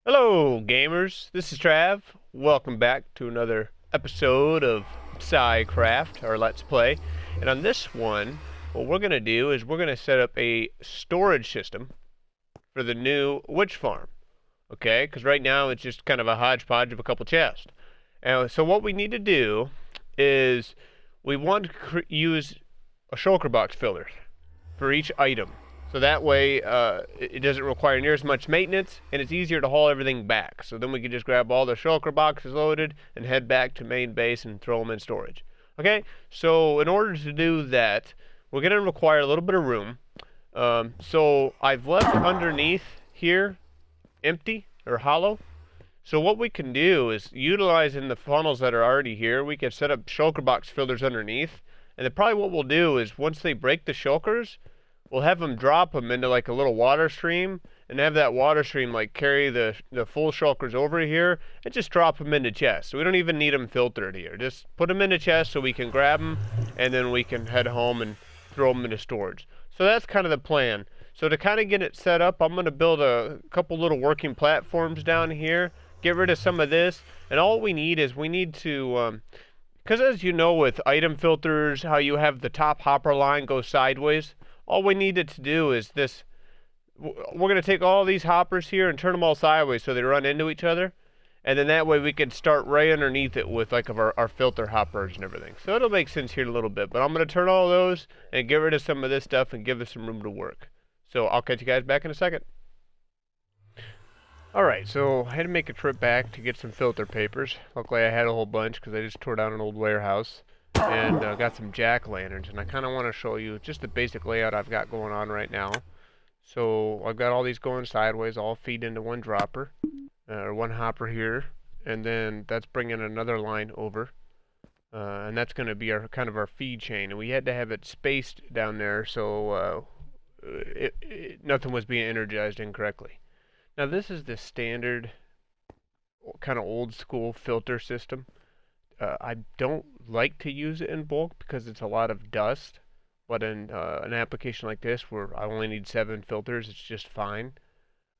Hello, gamers. This is Trav. Welcome back to another episode of PScicraft, our Let's Play. And on this one, what we're going to do is we're going to set up a storage system for the new witch farm. Okay? Because right now it's just kind of a hodgepodge of a couple chests. And so what we need to do is we want to use a shulker box filler for each item. So that way, it doesn't require near as much maintenance, and it's easier to haul everything back. So then we can just grab all the shulker boxes loaded and head back to main base and throw them in storage. Okay, so in order to do that, we're going to require a little bit of room. So I've left underneath here empty or hollow. So what we can do is, utilizing the funnels that are already here, we can set up shulker box fillers underneath. And then probably what we'll do is, once they break the shulkers, we'll have them drop them into like a little water stream and have that water stream like carry the full shulkers over here and just drop them into chests. So we don't even need them filtered here. Just put them into chests so we can grab them and then we can head home and throw them into storage. So that's kind of the plan. So to kind of get it set up, I'm going to build a couple little working platforms down here, get rid of some of this, and all we need is we need to, because as you know with item filters, how you have the top hopper line go sideways. All we needed to do is this. We're going to take all these hoppers here and turn them all sideways so they run into each other. And then that way we can start right underneath it with like our filter hoppers and everything. So it'll make sense here in a little bit. But I'm going to turn all those and get rid of some of this stuff and give us some room to work. So I'll catch you guys back in a second. Alright, so I had to make a trip back to get some filter papers. Luckily I had a whole bunch because I just tore down an old warehouse. And got some jack-lanterns, and I kind of want to show you just the basic layout I've got going on right now. So I've got all these going sideways, all feed into one dropper, or one hopper here, and then that's bringing another line over, and that's going to be our kind of our feed chain. And we had to have it spaced down there so nothing was being energized incorrectly. Now this is the standard kind of old school filter system. I don't like to use it in bulk because it's a lot of dust, but in an application like this where I only need 7 filters, it's just fine.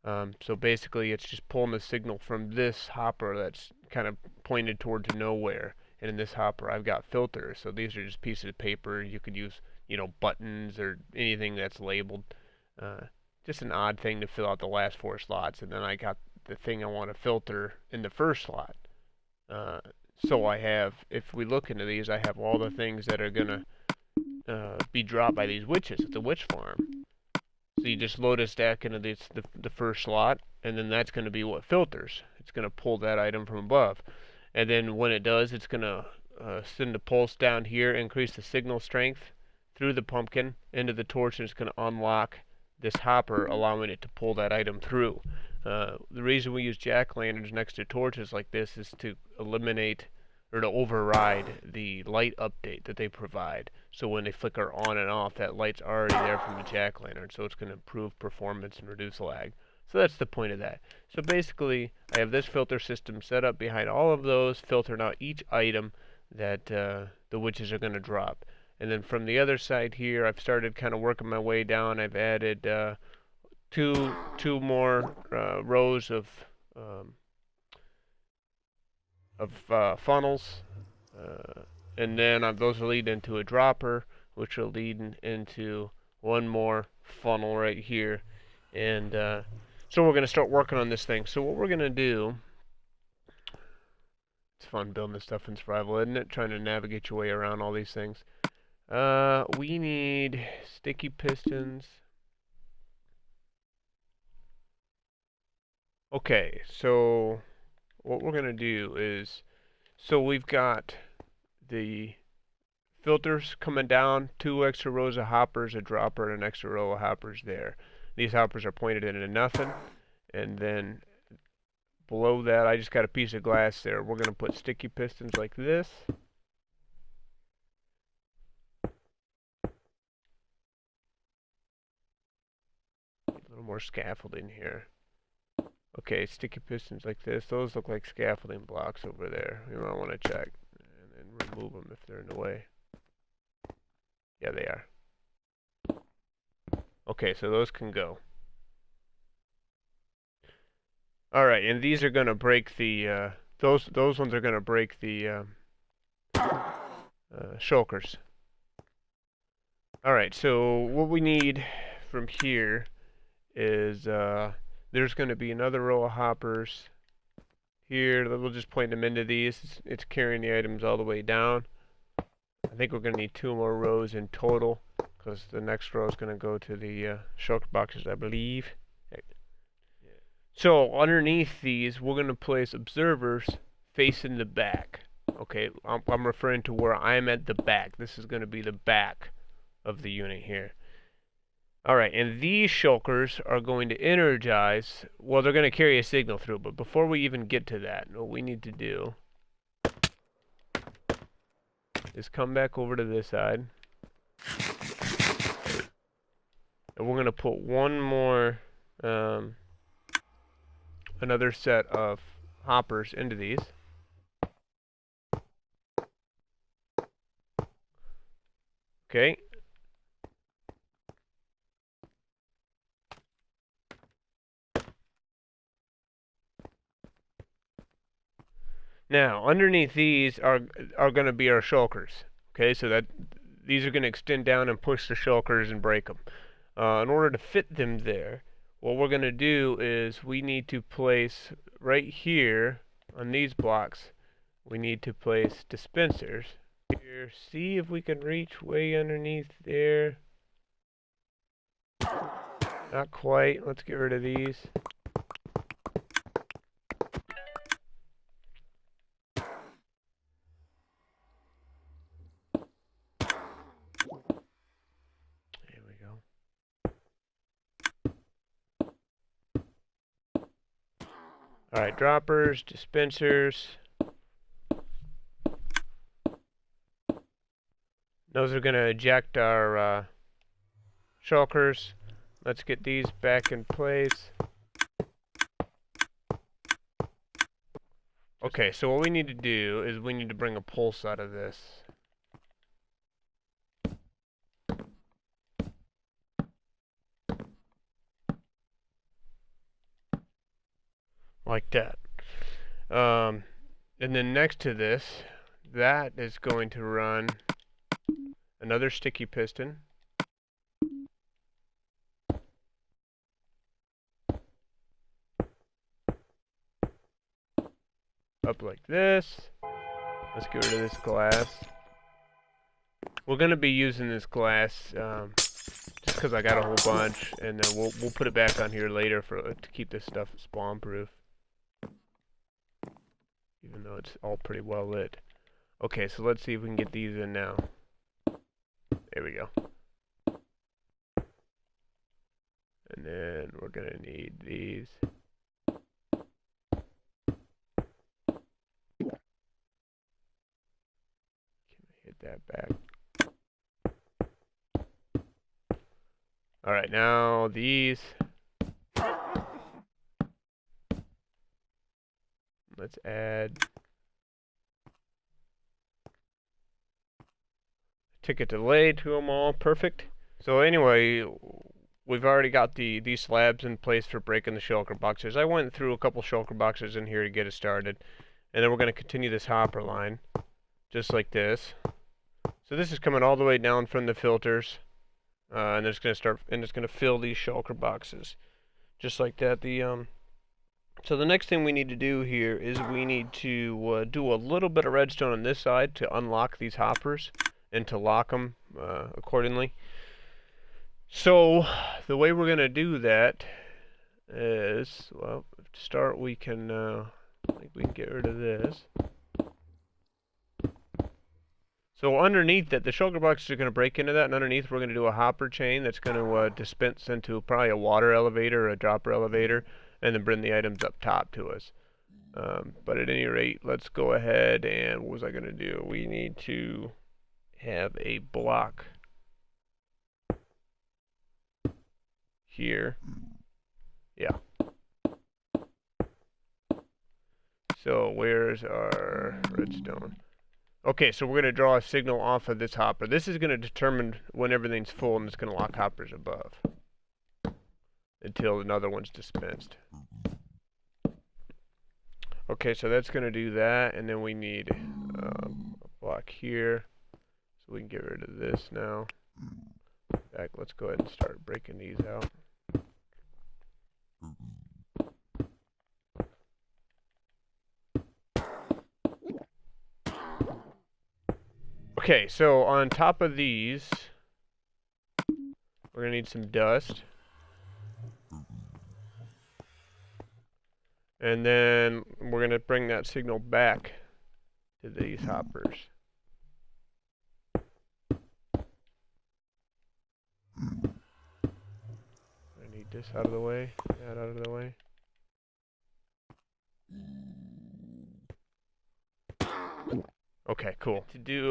So basically it's just pulling the signal from this hopper that's kind of pointed towards nowhere, and in this hopper I've got filters. So these are just pieces of paper. You could use, buttons or anything that's labeled. Just an odd thing to fill out the last 4 slots, and then I got the thing I want to filter in the first slot. So I have, if we look into these, I have all the things that are going to be dropped by these witches at the witch farm. So you just load a stack into the first slot, and then that's going to be what filters. It's going to pull that item from above. And then when it does, it's going to send a pulse down here, increase the signal strength through the pumpkin into the torch, and it's going to unlock this hopper, allowing it to pull that item through. The reason we use jack-lanterns next to torches like this is to eliminate or to override the light update that they provide. So when they flicker on and off, that light's already there from the jack-lantern, so it's going to improve performance and reduce lag. So that's the point of that. So basically, I have this filter system set up behind all of those, filtering out each item that the witches are going to drop. And then from the other side here, I've started kind of working my way down. I've added two more rows of funnels, and then those will lead into a dropper, which will lead into one more funnel right here. And so we're going to start working on this thing. So what we're going to do, it's fun building this stuff in survival, isn't it? Trying to navigate your way around all these things. We need sticky pistons. Okay, so what we're going to do is, so we've got the filters coming down, 2 extra rows of hoppers, a dropper, and an extra row of hoppers there. These hoppers are pointed into nothing, and then below that I just got a piece of glass there. We're going to put sticky pistons like this. A little more scaffolding here. Okay, sticky pistons like this. Those look like scaffolding blocks over there. You might want to check and then remove them if they're in the way. Yeah, they are. Okay, so those can go. Alright, and these are going to break the, those ones are going to break the shulkers. Alright, so what we need from here is, there's going to be another row of hoppers here. We'll just point them into these. It's carrying the items all the way down. I think we're going to need 2 more rows in total, because the next row is going to go to the shulker boxes, I believe. So underneath these, we're going to place observers facing the back. Okay, I'm referring to where I'm at the back. This is going to be the back of the unit here. Alright, and these shulkers are going to energize. Well, they're going to carry a signal through, but before we even get to that, what we need to do is come back over to this side. And we're going to put one more, another set of hoppers into these. Okay. Now, underneath these are going to be our shulkers. Okay, so that these are going to extend down and push the shulkers and break them. In order to fit them there, what we're going to do is we need to place right here on these blocks, we need to place dispensers. Here, see if we can reach way underneath there. Not quite. Let's get rid of these. There we go. Alright, droppers, dispensers. Those are going to eject our shulkers. Let's get these back in place. Okay, so what we need to do is we need to bring a pulse out of this. Like that. And then next to this, that is going to run another sticky piston. Up like this. Let's get rid of this glass. We're going to be using this glass just because I got a whole bunch, and then we'll put it back on here later to keep this stuff spawn proof. Even though it's all pretty well lit. Okay, so let's see if we can get these in now. There we go. And then we're going to need these. Hit that back. Alright, now these. Let's add ticket delay to them all. Perfect. So anyway, we've already got these slabs in place for breaking the shulker boxes. I went through a couple shulker boxes in here to get it started. And then we're going to continue this hopper line. Just like this. So this is coming all the way down from the filters. And it's going to start, and it's going to fill these shulker boxes. Just like that. So the next thing we need to do here is we need to do a little bit of redstone on this side to unlock these hoppers and to lock them accordingly. So the way we're going to do that is, well, to start we can, I think we can get rid of this. So underneath that, the shulker boxes are going to break into that, and underneath we're going to do a hopper chain that's going to dispense into probably a water elevator or a dropper elevator, and then bring the items up top to us. But at any rate, let's go ahead and what was I going to do? We need to have a block here. Yeah. So where's our redstone? Okay, so we're going to draw a signal off of this hopper. This is going to determine when everything's full, and it's going to lock hoppers above until another one's dispensed. Okay, so that's going to do that, and then we need a block here, so we can get rid of this now. In fact, let's go ahead and start breaking these out. Okay, so on top of these, we're going to need some dust. And then we're going to bring that signal back to these hoppers. I need this out of the way, that out of the way. Okay, cool.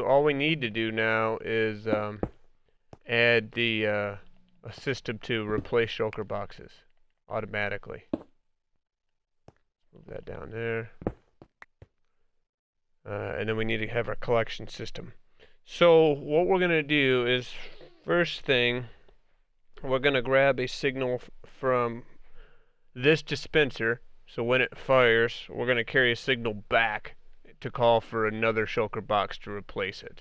All we need to do now is add the a system to replace shulker boxes automatically. Move that down there. And then we need to have our collection system. So what we're going to do is, first thing, we're going to grab a signal from this dispenser. So when it fires, we're going to carry a signal back to call for another shulker box to replace it.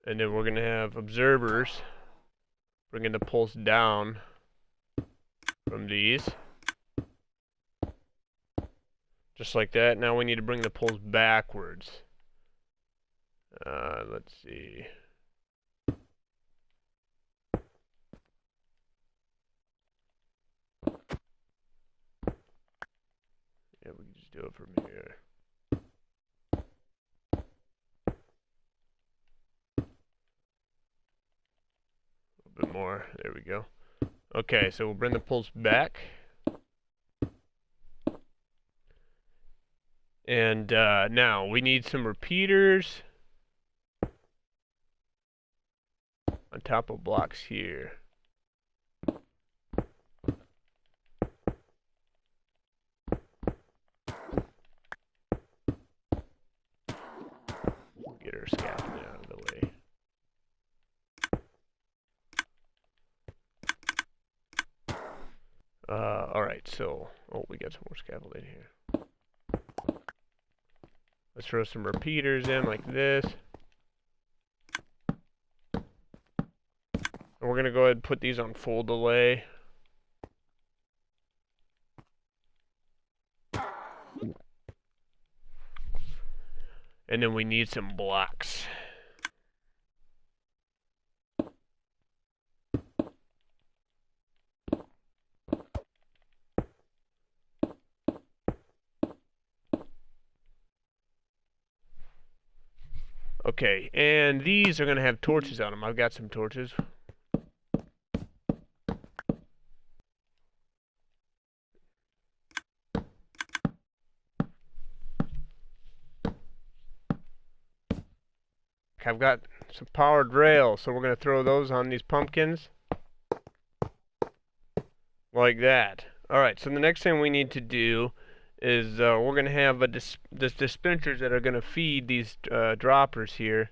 And then we're going to have observers bringing the pulse down from these. Just like that. Now we need to bring the pulse backwards. Let's see. Yeah, we can just do it from here. A little bit more. There we go. Okay, so we'll bring the pulse back. And now we need some repeaters on top of blocks here. Get our scaffolding out of the way. Alright, so, we got some more scaffolding here. Let's throw some repeaters in like this. And we're going to go ahead and put these on full delay. And then we need some blocks. Okay, and these are going to have torches on them. I've got some torches. I've got some powered rails, so we're going to throw those on these pumpkins. Like that. Alright, so the next thing we need to do is we're going to have this dispensers that are going to feed these droppers here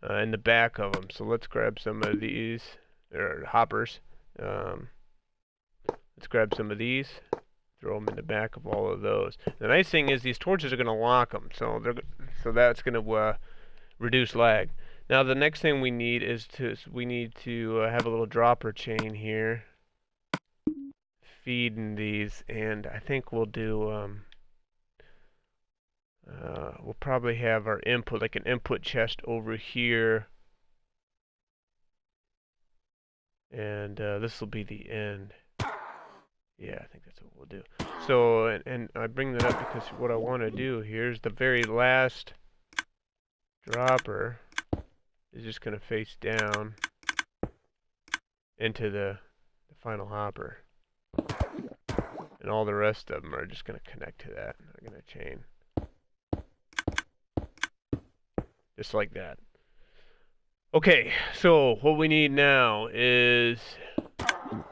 in the back of them. So let's grab some of these, or hoppers. Let's grab some of these, throw them in the back of all of those. The nice thing is these torches are going to lock them, so that's going to reduce lag. Now the next thing we need is we need to have a little dropper chain here feeding these, and I think we'll do we'll probably have our input, like an input chest over here, and this will be the end. Yeah, I think that's what we'll do. So, and I bring that up because what I want to do here is the very last dropper is just going to face down into the final hopper. And all the rest of them are just going to connect to that. They're going to chain. Just like that. Okay, so what we need now is a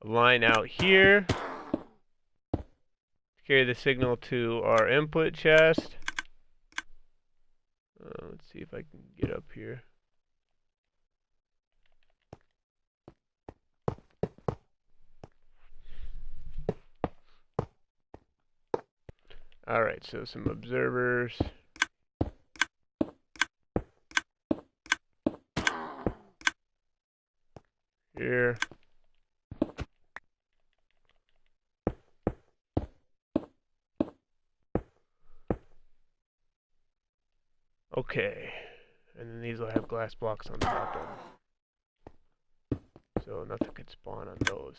line out here to carry the signal to our input chest. Let's see if I can get up here. Alright, so some observers. Here. Okay. And then these will have glass blocks on top of them. So nothing can spawn on those.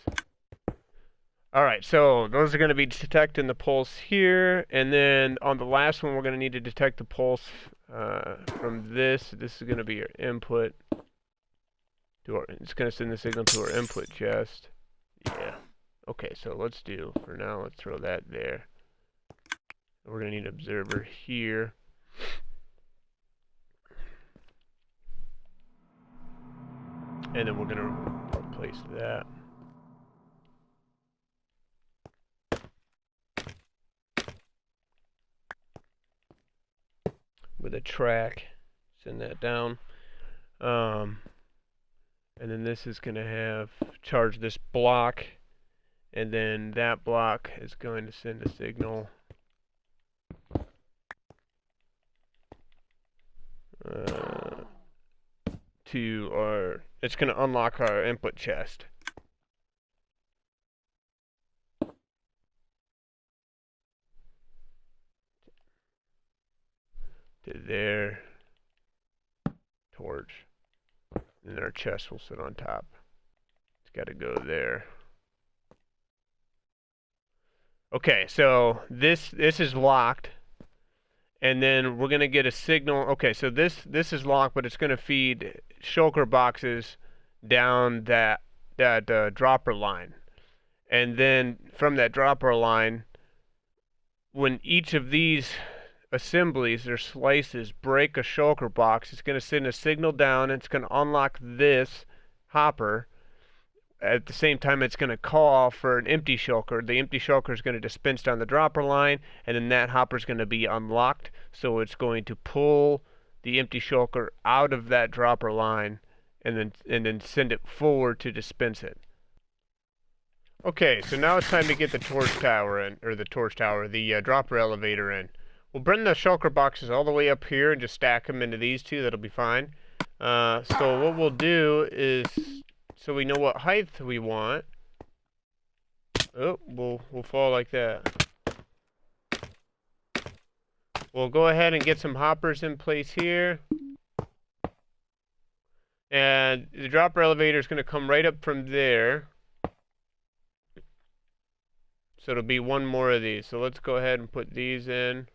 Alright, so those are going to be detecting the pulse here. And then on the last one, we're going to need to detect the pulse from this. This is going to be your input. It's going to send the signal to our input chest. Yeah. Okay, so let's do, for now, let's throw that there. We're going to need an observer here. And then we're going to replace that. With a track. Send that down. And then this is going to have charge this block, and then that block is going to send a signal to our, it's going to unlock our input chest. To there, torch. And our chest will sit on top. It's got to go there. Okay, so this is locked, and then we're gonna get a signal. Okay, so this is locked, but it's gonna feed shulker boxes down that dropper line, and then from that dropper line, when each of these assemblies or slices break a shulker box, it's going to send a signal down, and it's going to unlock this hopper. At the same time, it's going to call for an empty shulker. The empty shulker is going to dispense down the dropper line, and then that hopper is going to be unlocked. So it's going to pull the empty shulker out of that dropper line, and then send it forward to dispense it. Okay, so now it's time to get the torch tower in, or the dropper elevator in. We'll bring the shulker boxes all the way up here and just stack them into these two. That'll be fine. So what we'll do is, so we know what height we want. Oh, we'll fall like that. We'll go ahead and get some hoppers in place here. And the dropper elevator is going to come right up from there. So it'll be one more of these. So let's go ahead and put these in.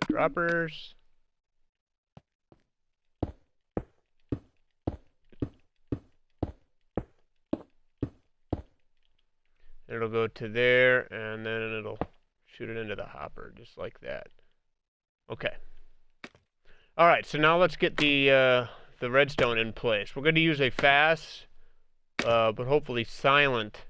Droppers. It'll go to there, and then it'll shoot it into the hopper, just like that. Okay. All right, so now let's get the redstone in place. We're going to use a fast, but hopefully silent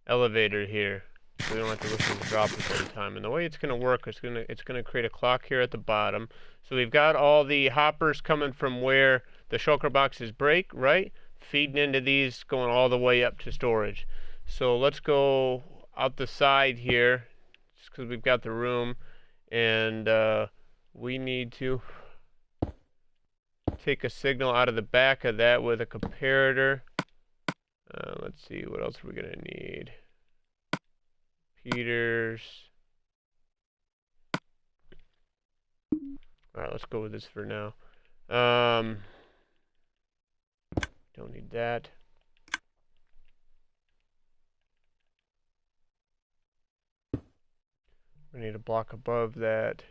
elevator here. So we don't have to listen to droppers all the time. And the way it's going to work is it's going to create a clock here at the bottom. So we've got all the hoppers coming from where the shulker boxes break, right? Feeding into these, going all the way up to storage. So let's go out the side here, just because we've got the room, and we need to take a signal out of the back of that with a comparator. Let's see, what else are we going to need? Heaters. Alright, let's go with this for now. Don't need that. We need a block above that.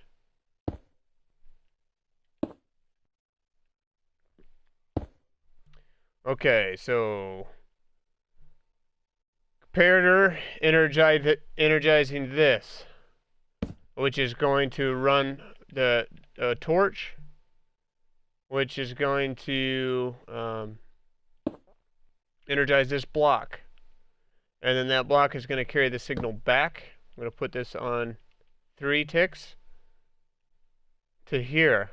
Okay, so comparator energizing this, which is going to run the torch, which is going to energize this block, and then that block is going to carry the signal back. I'm going to put this on 3 ticks to here,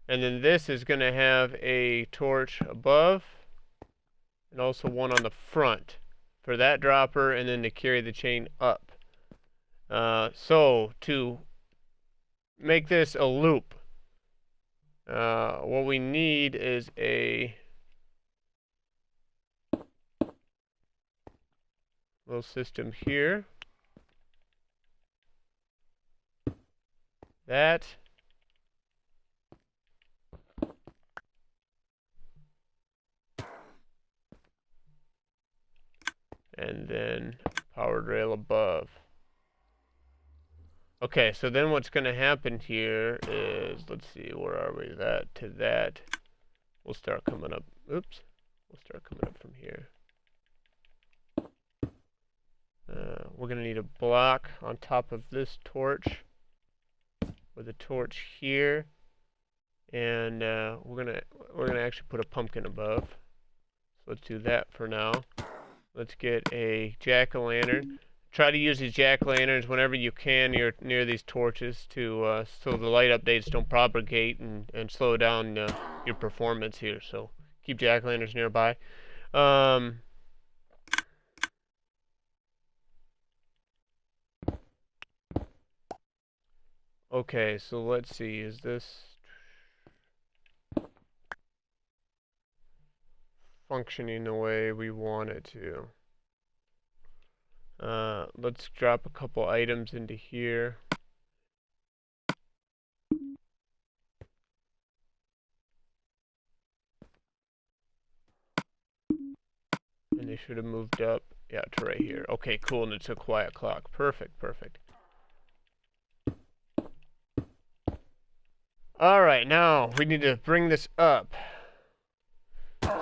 and then this is going to have a torch above, and also one on the front for that dropper, and then to carry the chain up. So to make this a loop, what we need is a little system here. That. And then powered rail above. Okay, so then what's going to happen here is, let's see, where are we? That to that. We'll start coming up. Oops. We'll start coming up from here. We're going to need a block on top of this torch with a torch here, and we're gonna actually put a pumpkin above. So let's do that for now. Let's get a jack-o'-lantern. Try to use these jack-o'-lanterns whenever you can near these torches to so the light updates don't propagate and slow down your performance here. So keep jack-o'-lanterns nearby. Okay, so let's see. Is this functioning the way we want it to? Let's drop a couple items into here. And they should have moved up, yeah, to right here. Okay, cool, and it's a quiet clock. Perfect, perfect. Alright, now we need to bring this up.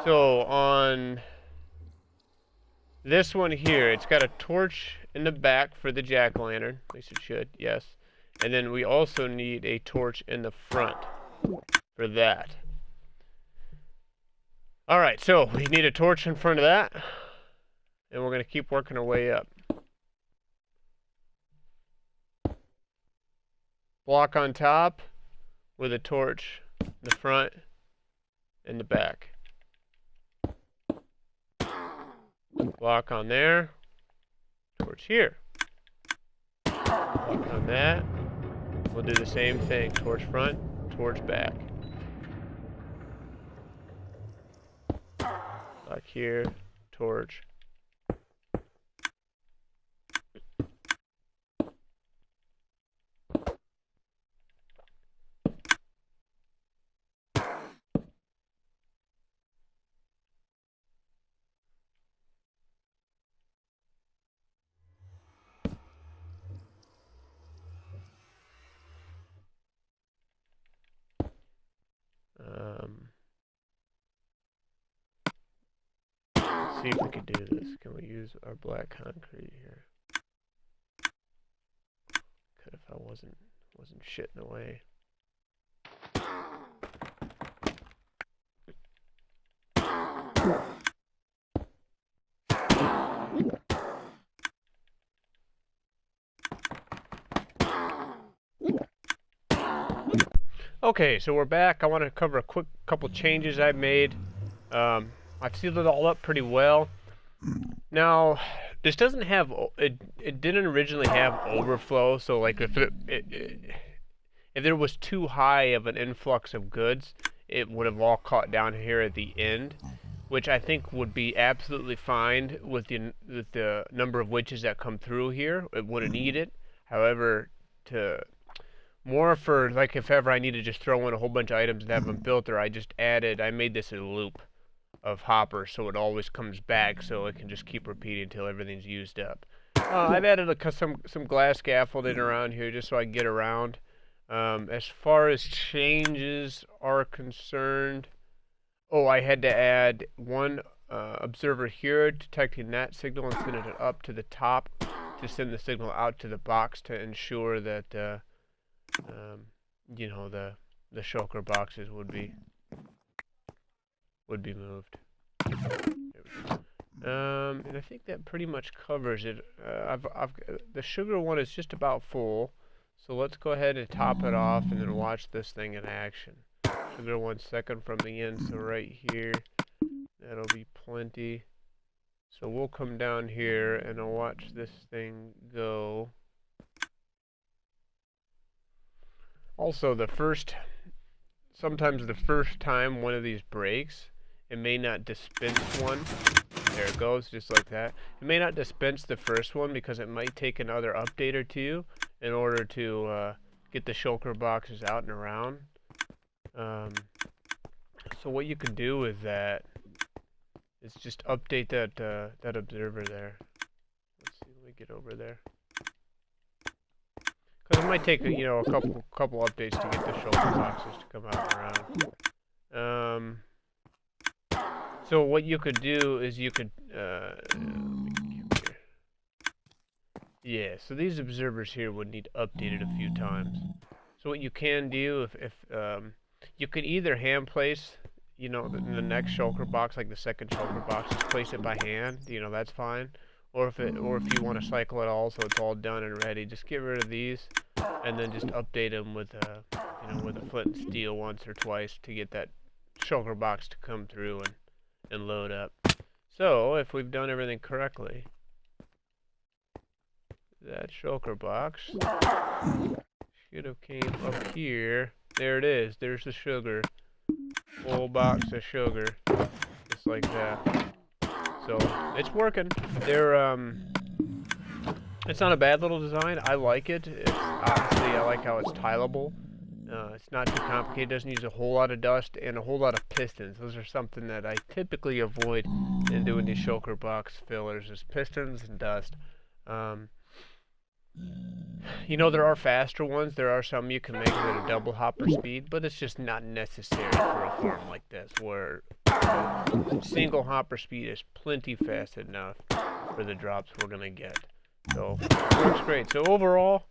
So on this one here, it's got a torch in the back for the jack-o'-lantern. At least it should, yes. And then we also need a torch in the front for that. Alright, so we need a torch in front of that. And we're going to keep working our way up. Block on top with a torch in the front and the back. Block on there. Torch here. Block on that. We'll do the same thing. Torch front, torch back. Block here, torch. Let's see if we can do this. Can we use our black concrete here? Could if I wasn't shitting away. Okay, so we're back. I want to cover a quick couple changes I've made. I've sealed it all up pretty well. Now, this doesn't have, it didn't originally have overflow, so like if there was too high of an influx of goods, it would have all caught down here at the end, which I think would be absolutely fine with the number of witches that come through here. It wouldn't need it. However, more for like if ever I need to just throw in a whole bunch of items and have them built there, I made this a loop of hoppers so it always comes back, so it can just keep repeating until everything's used up. I've added some glass scaffolding around here just so I can get around. As far as changes are concerned, I had to add one observer here detecting that signal and sending it up to the top to send the signal out to the box to ensure that you know, the shulker boxes would be moved. There we go. And I think that pretty much covers it. The sugar one is just about full, so let's go ahead and top it off and then watch this thing in action. Sugar 1 second from the end, so right here. That'll be plenty. So we'll come down here and I'll watch this thing go. Also, sometimes the first time one of these breaks, it may not dispense one. There it goes, just like that. It may not dispense the first one because it might take another update or two in order to get the shulker boxes out and around. So what you can do with that is just update that observer there. Let's see, let me get over there. Because it might take a couple updates to get the shulker boxes to come out and around. So what you could do is you could yeah. So these observers here would need updated a few times. So what you can do if you could either hand place, the next shulker box, like the second shulker box, just place it by hand. That's fine. Or if you want to cycle it all so it's all done and ready, just get rid of these and then just update them with with a flint and steel once or twice to get that shulker box to come through and load up. So if we've done everything correctly, that shulker box should have came up here. There it is. There's the sugar. Full box of sugar. Just like that. So it's working. It's not a bad little design. I like it. Honestly, I like how it's tileable. It's not too complicated. It doesn't use a whole lot of dust and a whole lot of pistons. Those are something that I typically avoid in doing these shulker box fillers, is pistons and dust. There are faster ones. There are some you can make at a double hopper speed, but it's just not necessary for a farm like this, where single hopper speed is plenty fast enough for the drops we're going to get. So it works great. So overall,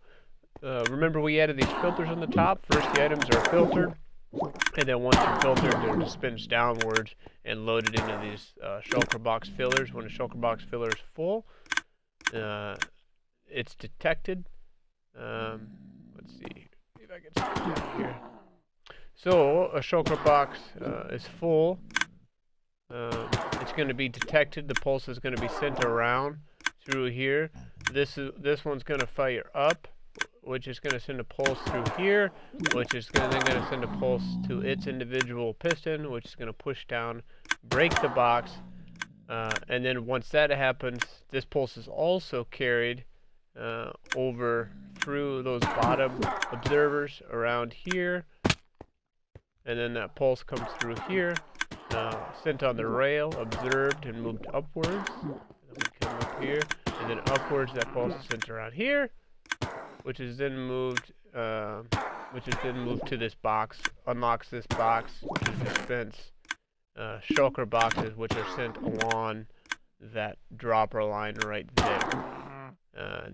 remember we added these filters on the top. First the items are filtered, and then once they're filtered, they're dispensed downwards and loaded into these shulker box fillers. When a shulker box filler is full, it's detected. Let's see if I can see it down here. So a shulker box is full. It's going to be detected. The pulse is going to be sent around through here. This one's going to fire up, which is going to send a pulse through here, which is then going to send a pulse to its individual piston, which is going to push down, break the box, and then once that happens, this pulse is also carried over through those bottom observers around here, and then that pulse comes through here, sent on the rail, observed, and moved upwards. And then we come up here, and then upwards. That pulse is sent around here, which is then moved to this box, unlocks this box to dispense shulker boxes, which are sent along that dropper line right there.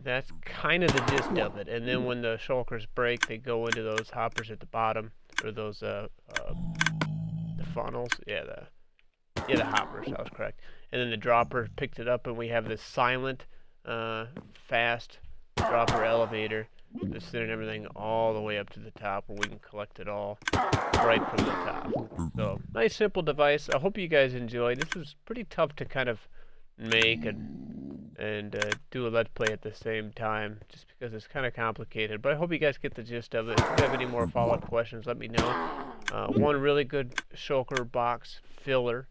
That's kind of the gist of it. And then when the shulkers break, they go into those hoppers at the bottom, or those the funnels. The hoppers. I was correct. And then the dropper picked it up, and we have this silent, fast dropper elevator that's sending everything all the way up to the top, where we can collect it all right from the top. So nice, simple device. I hope you guys enjoy. This was pretty tough to kind of make and do a let's play at the same time, just because it's kind of complicated. But I hope you guys get the gist of it. If you have any more follow-up questions, let me know. One really good shulker box filler,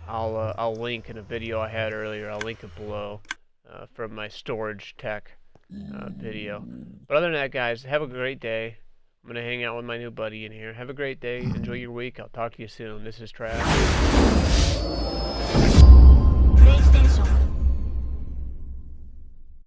I'll link in a video I had earlier. I'll link it below from my storage tech video. But other than that, guys, have a great day. I'm gonna hang out with my new buddy in here. Have a great day. Enjoy your week. I'll talk to you soon. This is Trav.